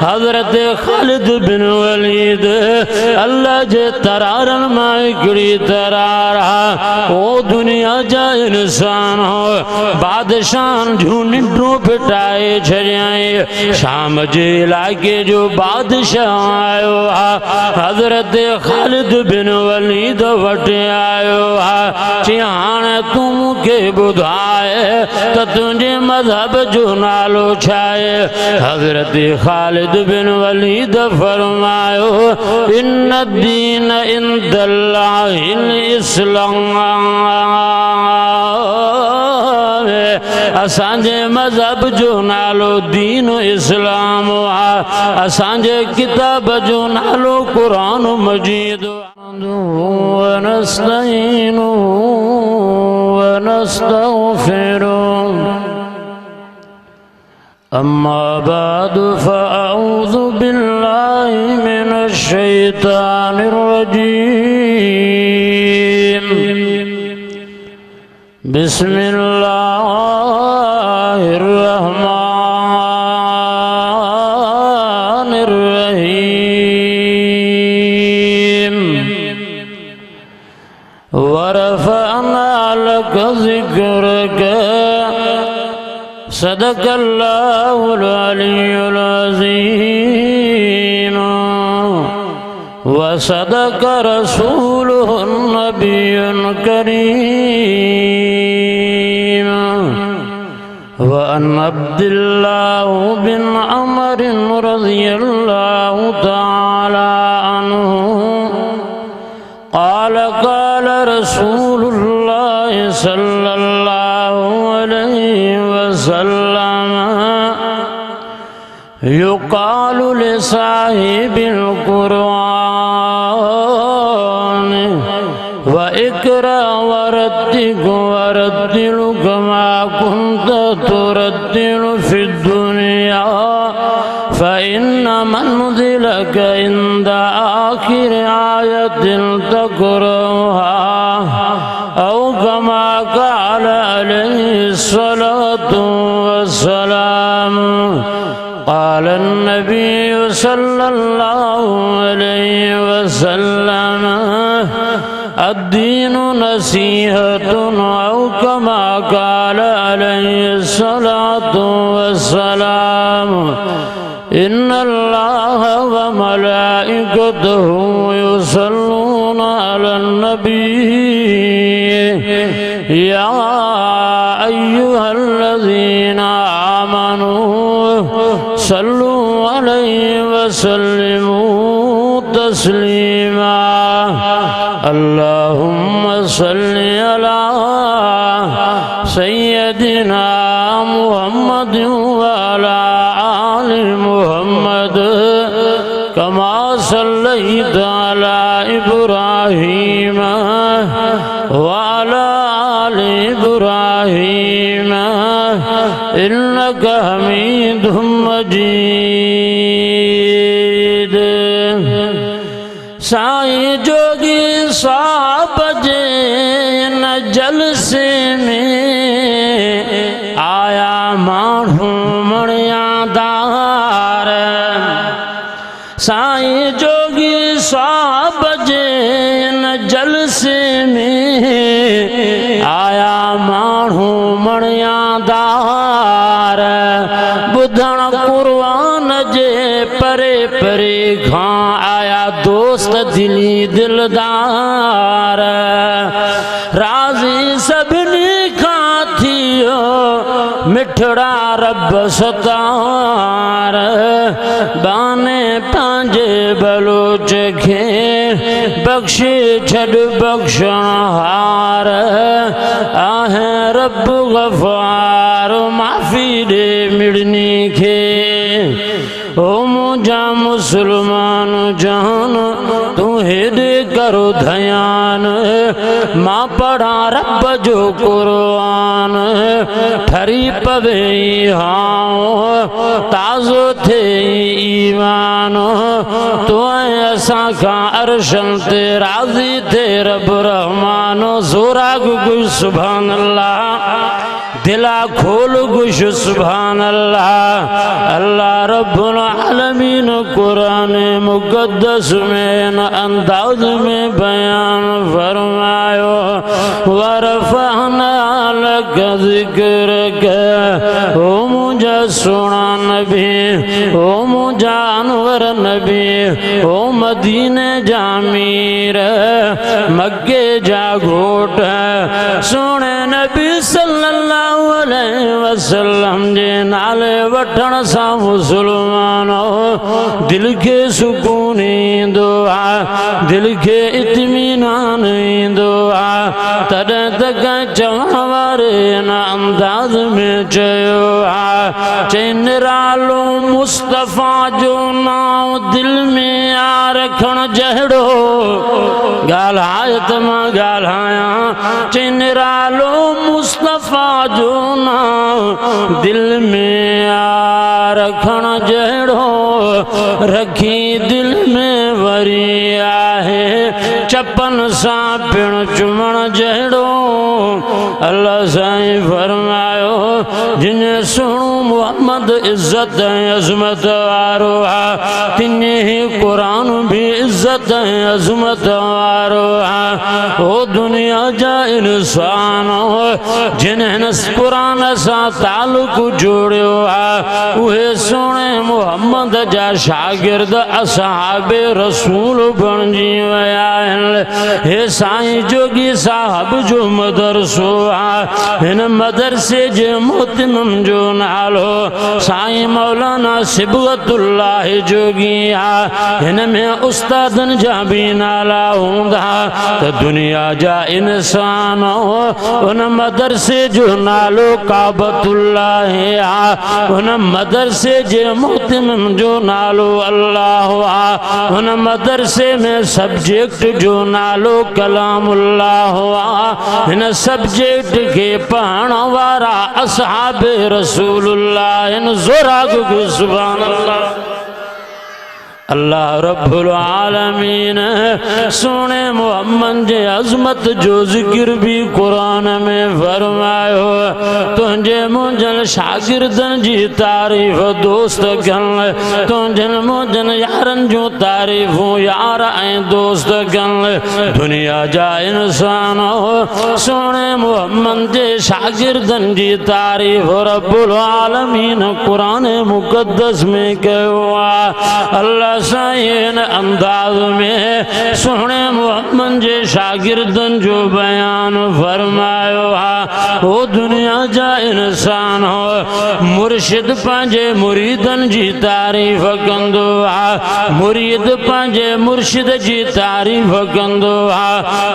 हज़रत ख़ालिद बिन वलीद अल्लाह जे तरारन मां हिकिड़ी तरारा ओ दुनिया जा इंसान हो बादशाह जूं निंडूं फिटाए छॾियई। शाम जे इलाइक़े जो बादशाह आयो हा हज़रत ख़ालिद बिन वलीद वटि आयो हा चई हाणे तूं मूंखे ॿुधाए त तुंहिंजे मज़हब जो नालो छा आहे। हज़रत ख़ालिद बिन वलीद फरमायो इन्न दीन इंदल्लाहिल इस्लाम असांजे मज़हब जो नालो दीन इस्लाम आ असांजे किताब जो नालो कुरान मजीद व नस्तईनु व नस्तगफिरु अम्मा बादु फ़अऊज़ु बिल्लाहि मिनश शैतानिर रजीम बिस्मिल्लाहिर रहमानिर रहीम वरफ़अना लका ज़िक्रक सदक़ल्लाहुल अलियुल अज़ीम व सदक़ रसूलुहुन नबियुल करीम व अन अब्दिल्लाह बिन अमर रज़ियल्लाहु तआला अन्हु क़ाल क़ाल रसूलुल्लाह सल्लल्लाहु अलैहि वसल्लम युक़ालु लिसाहिबिल क़ुरआन व इक़रा वरत्तिलु कमा कुन्त तुरत्तिलु फ़िद दुनिया फ़इन्न मंज़िलक इंद आखिर आयतिन तक़रउहा औ कमा क़ाल अलैहिस्सलातु वस्सलाम क़ाल अन्नबिय्यु सल्लल्लाहु अलैहि वसल्लम अद्दीनु नसीहतुन औ कमा क़ाल अलैहिस्सलातु वस्सलाम इन्नल्लाह व मलाइकतहु युसल्लूना अलन नबी या अय्युहल्लज़ीना आमनू सल्लु अलैहि वसल्लिमू तस्लीमा अल्लाहुम्मा सल्लि अला सय्यदिना मुहम्मद व अला आलि मुहम्मद कमा सल्लैता अला इब्राहीम व अला आलि इब्राहीम इन्नका हमीदुम मजीद। साईं जोगी साहब जे न जलसे में आया माण्हू मणियादार साईं जोगी साहब जे न जलसे में आया माण्हू मणियादार ॿुधण क़ुरआन जे परे परे खां आया दोस्त दिली दिलदार राज़ी सभिनी खां थियो मिठड़ा रब सतार बाने पंहिंजे बलोच खे बख़्शे छॾ बख़्शणहार आहे रब गफ़ार माफ़ी ॾे मिड़नी खे ओ मुंहिंजा मुसलमान जान तूं हेॾे करो ध्यान मां पढ़ा रब जो क़ुरआन ठरी पवे हाओ ताज़ो थे ईमान तो असां खां अर्शन ते राज़ी थे रब रहमान ज़ोरा गुगु सुभान अल्लाह दिला खोल गुश सुभान अल्लाह। अल्लाह रब्बुल आलमीन कुरान मुक़द्दस में न अंदाज में बयान फरमायो वरफ़अना लका ज़िक्रक। ओ मुझा सुना नबी, ओ मुझा अनवर नबी, ओ मदीने जामीर मक्के जा घोट सोने नबी सल्लल्लाहु अलैहि वसल्लम जे नाले वठण सा मुसलमानो दिल के सुकून ईंदो आ, दिल के इत्मीनान ईंदो आ। तॾहिं तक चवण वारे न अंदाज में चयो आ, चई निरालो मुस्तफ़ा जो नाम दिल में आ रखण जहिड़ो ॻाल्हाए त मां ॻाल्हायां। चई निरालो मुस्तफ़ा जो नाम दिल में आ रखण जहिड़ो रखी दिल में वरी आहे चपन सां पिण चुमण जहिड़ो। अल्लाह साईं फरमायो जिन सुणो मोहम्मद इज़्ज़त ऐं अज़मत वारो आ, तिने ही कुरान भी इज़्ज़त ऐं अज़मत वारो आ। ओ दुनिया जा इंसान जिन्हनि कुरान सां तालुक जोड़ियो आ, उहे सोणे मोहम्मद जा शागिर्द असहाबे रसूल बणजी विया आहिनि। हे साईं जोगी साहब जो मदरसो आ, हिन मदरसे जे मोहतमिम जो नालो साईं मौलाना सिबगतुल्लाह जोगी आ। हिन में उस्तादन जा भी नाला हूंदा त दुनिया जा इंसान उन मदरसे जो नालो काबतुल्लाह आ। उन मदरसे जे मोहतमिम जो नालो अल्लाह आ। उन मदरसे में सब्जेक्ट जो नालो कलामुल्लाह आ। हिन सब्जेक्ट के पढ़ण वारा असहाबे रसूलुल्लाह इन ज़ोरा गो सुभान अल्लाह। अल्लाह रब्बुल आलमीन सोने मोहम्मद जे अज़मत जो ज़िक्र भी कुरान में फरमायो। तुझे मुंहिंजनि शागिर्दनि जी तारीफ़ दोस्त कनि, तुझनि मुंहिंजनि यारनि जूं तारीफ़ूं यार ऐं दोस्त कनि। दुनिया जा इंसान सोने मोहम्मद जे शागिर्दनि जी तारीफ़ रब्बुल आलमीन कुरान मुक़द्दस में कयो आहे। अल्लाह साईं अंदाज में सोने मोहम्मद जे शागिर्दन जो बयान फरमायो हा। ओ दुनिया जा इंसान हो मुर्शिद पंहिंजे मुरीदन जी तारीफ़ कंदो हा, मुरीद पंहिंजे मुर्शिद जी तारीफ़ कंदो हा,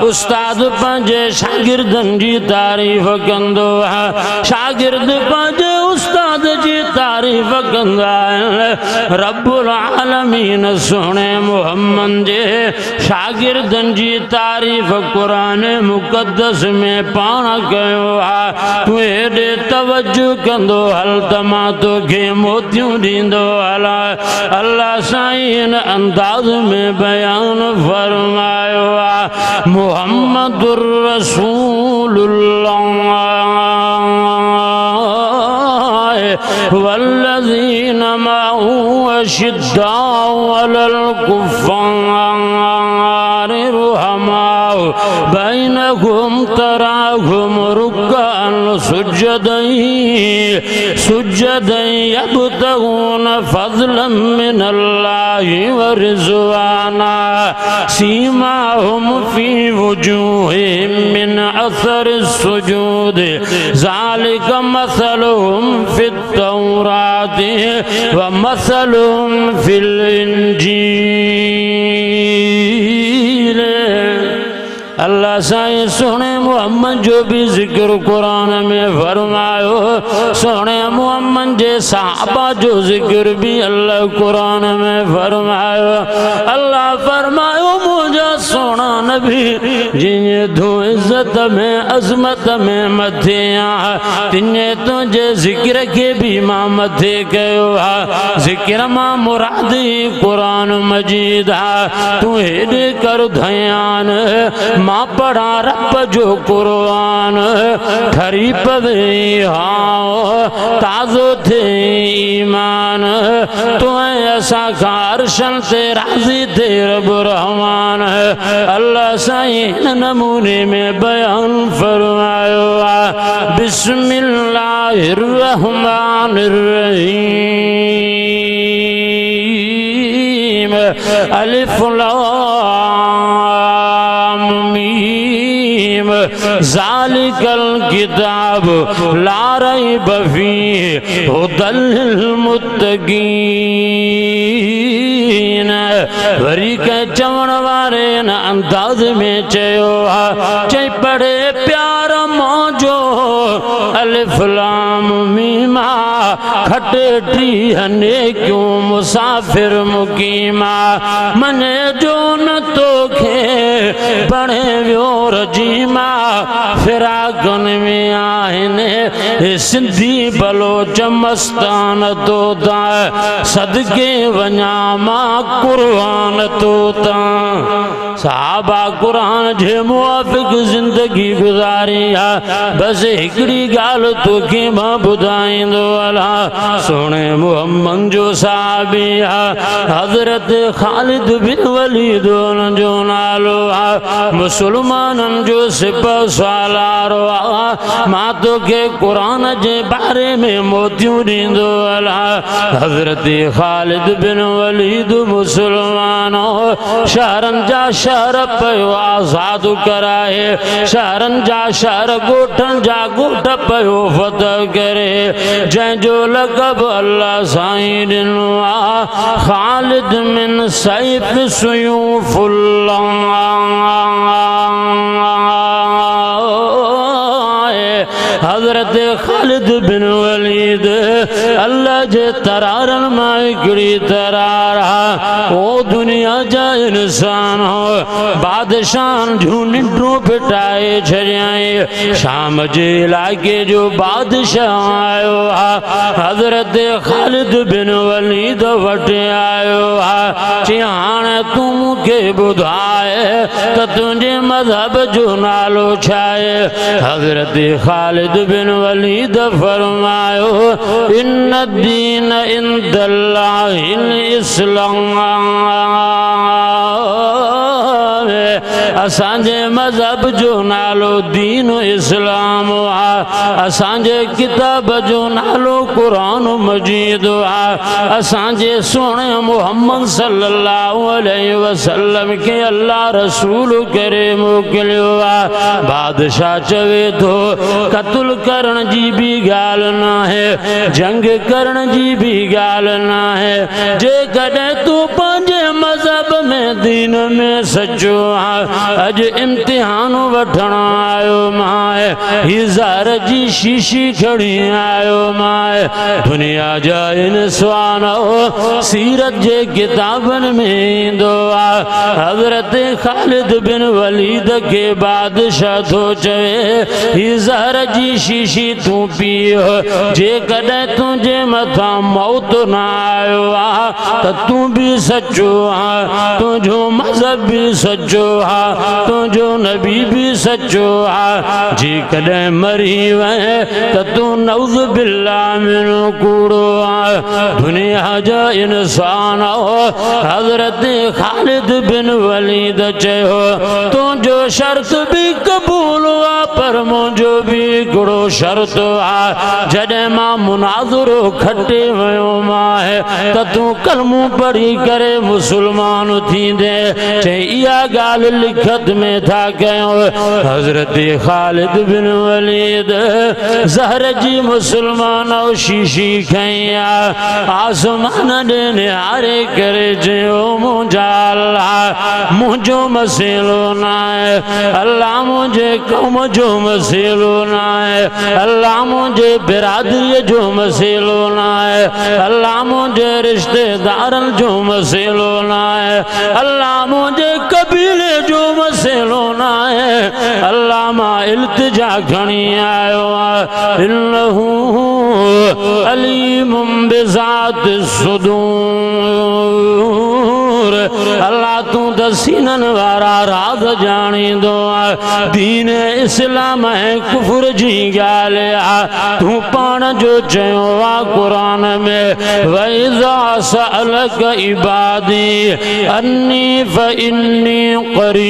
उस्ताद पंहिंजे शागिर्दन जी तारीफ़ कंदो हा, शागिर्द पंहिंजे उस्ताद जी तारीफ़ कंदा आहिनि। रब्बुल आलमीन सोने मोहम्मद जे शागिर्दन जी तारीफ़ कुरान मुक़द्दस में पाण कयो आहे। तूं हेॾे तवज्जो कंदो हल त मां तोखे मोतियूं ॾींदो हला। अल्लाह साईं अंदाज़ में बयान फरमायो आहे मुहम्मदुर रसूलुल्लाह वल्लज़ीना मअहू अशिद्दाउ अलल कुफ़्फ़ार रुहमाउ बैनहुम तराहुम रुक्कअन सुज्जदन यब्तगून फज़लन मिनल्लाहि व रिज़वाना सीमाहुम फी वुजूहिहिम मिन असरिस सुजूद ज़ालिका मसलुहुम फित तौरात व मसलुहुम फिल इंजील। अल्लाह साईं सोने मोहम्मद जो भी जिक्र कुरान में फरमायो। सोने मोहम्मद जे सहाबा जो जिक्र भी अल्लाह कुरान में फरमायो। अल्लाह फरमायो मुझे सोना नबी जिने तू इज्जत में अजमत में मथे तिने तुझे जिक्र के भी मां मथे कयो जिक्र मां मुरादी कुरान मजीद तू हेॾे कर ध्यान मां पढ़ा रब जो कुरान ठरी पवे ताज़ो थे ईमान तू ऐसा कारशन ते राजी थे रब रहमान अल्लाह साईं नमूने में बयान फरमायो बिस्मिल्लाहिर्रहमानिर्रहीम अलिफ लाम मीम ज़ालिकल किताब ला रैब फ़ीह हुदल लिल मुत्तक़ीन वरी के चवण वारे न अंदाज में चयो चई पढ़े प्यार मौजो अलिफ लाम मीम खटे टी हने क्यों मुसाफिर मुकीमा मने जो न तोखे पढ़े वियो रजीमा फिराकन में आहिनि सिंधी बलोच मस्तान तोता सदके वञा मां कुरान तोता साहबा कुरान जे मुआफ़िक जिंदगी गुज़ारी बस हिकड़ी ॻाल्हि तोखे मां ॿुधाईंदो हला सोणे मुहम्मद जो साहबी हज़रत ख़ालिद बिन वलीद जो नालो मुसलमाननि जो सिपह सालारो मां तोखे कुरान जे बारे में मोतियूं ॾींदो हला हज़रत ख़ालिद बिन वलीद मुसलमानो शहरनि जा शहर पयो आज़ाद कराए शहरनि जा शहर ॻोठनि जा ॻोठ पयो फतह करे जंहिंजो लक़ब अल्लाह साईं ॾिनो ख़ालिद मिन सैफ़ सुयूफ़ुल्लाह हज़रत ख़ालिद बिन वलीद अल्लाह जे तरारनि मां हिकिड़ी तरार ओ दुनिया जा इंसान हो बादशाहन जूं निंडूं फिटाए छॾियई शाम जे इलाइक़े जो बादशाह आयो हज़रत ख़ालिद बिन वलीद वटि आयो चई हाणे तूं मूंखे ॿुधाए त तुंहिंजे मज़हब जो नालो छा आहे हज़रत ख़ालिद बिन वलीद फरमायो इन्न दीन इंदल्लाहिल इस्लाम असांजे मज़हब जो नालो दीन इस्लाम असांजे किताब जो नालो कुरान मजीद असांजे सोणे मुहम्मद सल्लल्लाहु अलैहि वसल्लम के अल्लाह रसूल करे मोकिलियो बादशाह चवे थो क़त्ल करण जी भी ॻाल्हि न आहे जंग करण जी भी ॻाल्हि न आहे जेकॾहिं तूं पंहिंजे मज़हब में दीन में सचो अॼु इम्तिहान वठण आयो माए हीज़ार जी शीशी खणी आयो माए दुनिया जा इंसान सीरत जे किताबनि में ईंदो हज़रत ख़ालिद बिन वलीद के बादशाह थो चवे हीज़ार जी शीशी तूं पीओ जेकॾहिं तुंहिंजे मथां मौत न आयो त तूं भी सचो तुंहिंजो मज़हब भी सचो तुंहिंजो नबी भी सचो जेकॾहिं मरी वञे त तूं नऊज़ बिल्लाह मिनो कूड़ो दुनिया जा इंसान हज़रत ख़ालिद बिन वलीद चयो तुंहिंजो शर्त भी क़बूल पर मुंहिंजो भी हिकिड़ो शर्त जॾहिं मां मुनाज़रो खटे वियो मां त तूं कलमो पढ़ी करे मुसलमान थींदे चई इहा ॻाल्हि लिखत में था कयूं हज़रत ख़ालिद बिन वलीद ज़हर जी मुसलमान शीशी खई आसमान ॾे निहारे करे चयो मुंहिंजा अल्लाह मुंहिंजो मसइलो न आहे अल्लाह मुंहिंजे क़ौम जो मसइलो न आहे अल्लाह मुंहिंजे बिरादरीअ जो मसइलो न आहे अल्लाह मुंहिंजे रिश्तेदारनि जो मसइलो न आहे अल्लाह मुंहिंजे कबीले जो मसइलो न आहे अल्लाह मां इल्तिजा खणी आयो आहे इन्नहू अलीमुम बिज़ात सुदूर अल्लाह तू त सीनन वारा राज जाणींदो आहे दीन इस्लाम ऐं कुफर जी ॻाल्हि आहे तू पाण जो चयो आहे क़ुरान में वइज़ा सअलक इबादी अन्नी फइन्नी क़रीब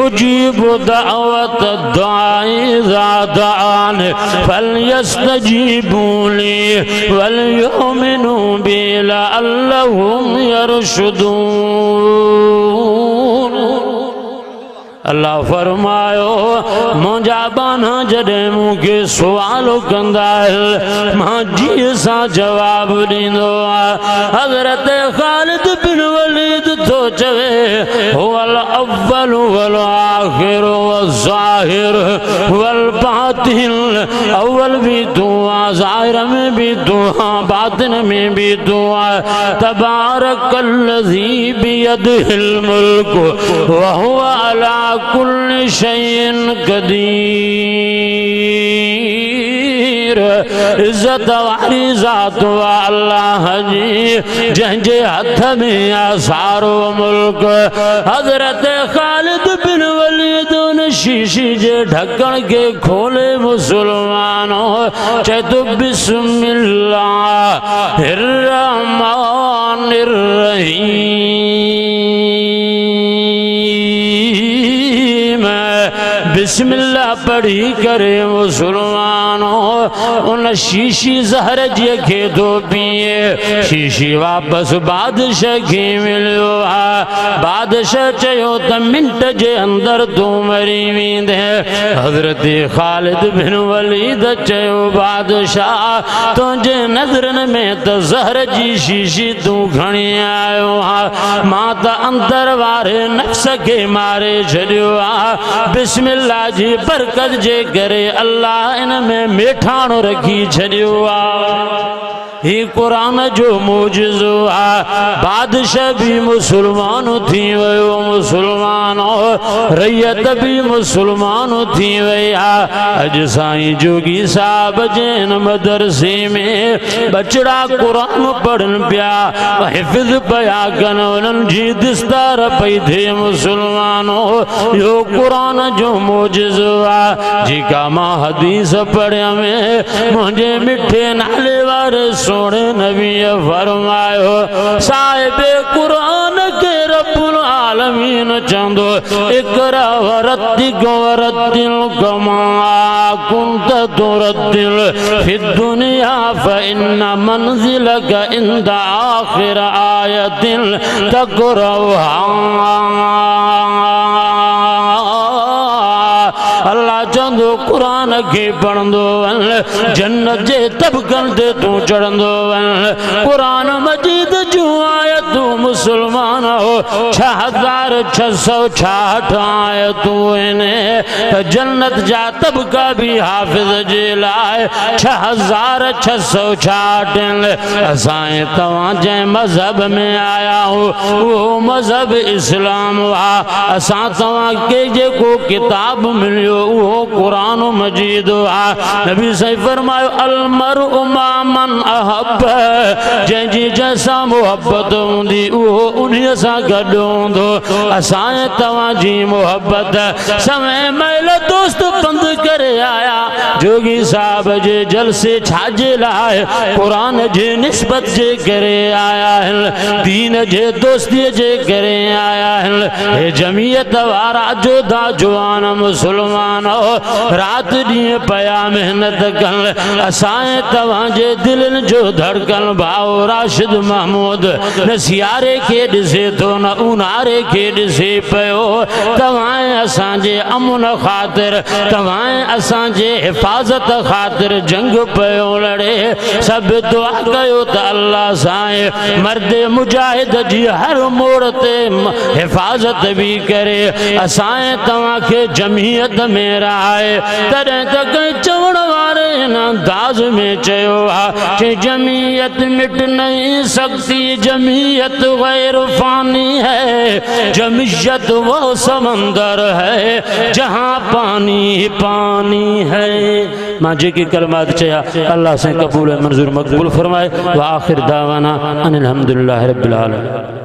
उजीबु दअवत दाई इज़ा दआन फलयस्तजीबू ली वलयुमिनू बी लअल्लहुम यरशुदून अल्लाह फरमायो मुंहिंजा बाना जॾहिं मूंखे सुवाल कंदा मां जी सां जवाब ॾींदो आहे हज़रत ख़ालिद बिन वलीद तो चवे हुवल अव्वल वल आखिर वल ज़ाहिर वल बातिन अव्वल भी तू आहे ज़ाहिर में भी तू आहे बातिन में भी तू आहे तबारकल्लज़ी बियदिहिल मुल्क व हुवा अला कुल्ल शैइन कदीर इज्जत वारी ज़ात अल्लाह जी जंहिंजे हथ में आहे सारो मुल्क हज़रत ख़ालिद बिन वलीद उन शीशी जे ढक्कण के खोले मुसलमानो चए तो बिस्मिल्लाहिर रहमानिर रहीम बिस्मिल्लाह पढ़ी करे मुसलमानों उन शीशी जहर जी खे तो पिए शीशी वापस बादशाह खे मिलियो आहे बादशाह चयो त मिंट जे अंदर तू मरी वेंदे हज़रत ख़ालिद बिन वलीद चयो बादशाह तुंहिंजे नज़रनि में त जहर जी शीशी तू खणी आयो आहे मां त अंदर वारे नफ्स खे मारे छॾियो आहे बिस्मिल्लाह जी बरकत जे करे अल्लाह इन में मेठाणो रखी छॾियो आहे ही कुरान जो मोजिज़ो आहे बादशाह भी मुसलमान थी वियो मुसलमान रैयत भी मुसलमान थी वई आहे अॼु साईं जोगी साहब जे मदरसे में बचड़ा कुरान पढ़नि पिया हिफ़्ज़ पिया कनि उन्हनि जी दिस्तार पई थिए मुसलमानो इहो कुरान जो मोजिज़ो आहे जेका मां हदीस पढ़िया में मुंहिंजे मिठे नाले वारे सोने नबी फरमायो साहिबे कुरान के रब्बुल आलमीन चंदो इकरा वरत्तिक वरत्तिल कमा कुंत तुरत्तिल फिद दुनिया फइन्न मंजिलक इंद आखिर आयतिल तक़रउहा अल्लाह चंदो कुरान के पढ़ंदो जन्नत जे तबकन ते तू चढ़ंदो कुरान मजीद जो आयतूं मुसलमान हो 6666 आयतूं आहिनि जन्नत जा तबका भी हाफिज जे लाइ 6666 असां तव्हां जंहिं मज़हब में आया हो वो मज़हब इस्लाम आहे असां तव्हां के जेको किताब मिलियो वो कुरान मजीद आहे नबी सही फरमायो अल मरउ मा मन अहब जंहिंजी जंहिंसां मोहब्बत हूंदी उहो उन्हीअ सां गॾु हूंदो असां तव्हांजी मोहब्बत समय महिल दोस्त बंद करे आया जोगी साहब जे जलसे छाजे लाइ कुरान जे निस्बत जे करे आया आहिनि दीन जे दोस्तीअ जे करे आया आहिनि हे जमीयत वारा जोधा जवान मुसलमान रात ॾींहुं पिया मेहनत कनि असां तव्हांजे दिलनि जो धड़कन भाउ राशिद महमूद न सियारे खे ॾिसे थो न उन्हारे खे ॾिसे पियो तव्हां असांजे अमुन ख़ातिर तव्हां असांजे हिफ़ाज़त ख़ातिर जंग पियो लड़े सभु दुआ कयो त अल्लाह साईं मर्द मुजाहिद जी हर मोड़ ते हिफ़ाज़त बि करे असां तव्हांखे जमीयत में रहाए तॾहिं त कंहिं चवण वारे हिन अंदाज़ में चयो आहे कि जमीयत मिट नहीं सकती, जमीयत गैर फानी है, जमीयत वो समंदर है जहाँ पानी ही पानी है। माजी की कलमात चया अल्लाह से कबूल मंजूर मकबूल फरमाए। व आखिर दावाना अनिल हम्दुलिल्लाहि रब्बिल आलमीन।